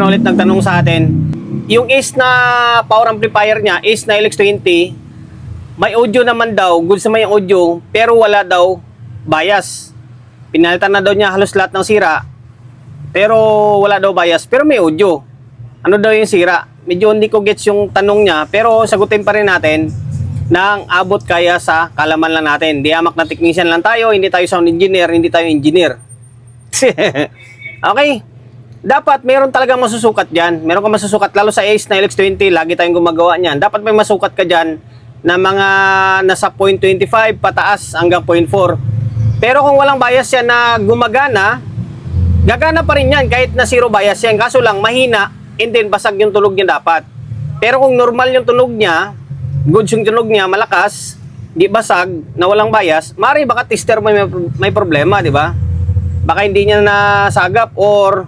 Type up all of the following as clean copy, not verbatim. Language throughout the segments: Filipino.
Ulit nagtanong sa atin, yung Ace na power amplifier niya, Ace na LX20, may audio naman daw, goods naman yung audio, pero wala daw bias. Pinalitan na daw niya halos lahat ng sira, pero wala daw bias, pero may audio. Ano daw yung sira? Medyo hindi ko gets yung tanong niya, pero sagutin pa rin natin nang abot kaya sa kalaman lang natin. Di amak na technician lang tayo, hindi tayo sound engineer, hindi tayo engineer. Okay? Dapat meron talagang masusukat dyan. Meron ka masusukat, lalo sa Ace na LX20, lagi tayong gumagawa niyan. Dapat may masukat ka dyan na mga nasa 0.25 pataas hanggang 0.4. Pero kung walang bias yan na gumagana, gagana pa rin yan kahit na zero bias yan. Kaso lang, mahina, and then basag yung tunog niya dapat. Pero kung normal yung tunog niya, goods yung tunog niya, malakas, di basag, na walang bias, mari baka tester mo may problema, di ba? Baka hindi niya nasagap or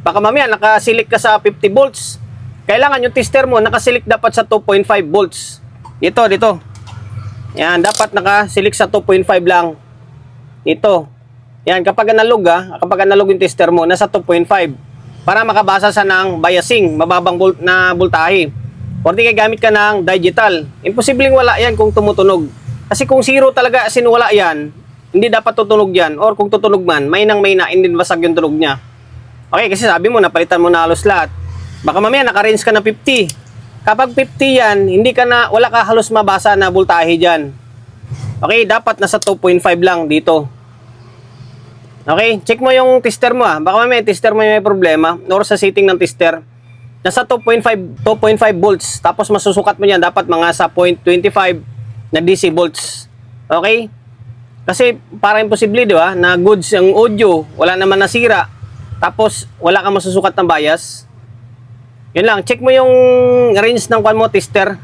baka mamaya nakasilik ka sa 50 volts. Kailangan yung tester mo nakasilik dapat sa 2.5 volts. Dito. Yan, dapat nakasilik sa 2.5 lang. Ito. Yan, kapag analog yung tester mo, nasa 2.5. Para makabasa sa ng biasing, mababang na voltahe. O di kaya gamit ka ng digital. Imposibleng wala yan kung tumutunog. Kasi kung zero talaga sinwala yan, hindi dapat tutunog yan. Or kung tutunog man, may na, hindi basag yung tunog niya. Okay, kasi sabi mo, napalitan mo na halos lahat. Baka mamaya naka-range ka na 50. Kapag 50 yan, wala ka halos mabasa na voltahe dyan. Okay, dapat nasa 2.5 lang dito. Okay, check mo yung tester mo Baka mamaya tester mo yung may problema. Or sa setting ng tester, nasa 2.5 volts. Tapos masusukat mo yan, dapat mga sa 0.25 na DC volts. Okay? Kasi para imposible, di ba, na goods ang audio, wala naman nasira. Tapos, wala kang masusukat ng bias. Yun lang, check mo yung range ng kwan mo, tester.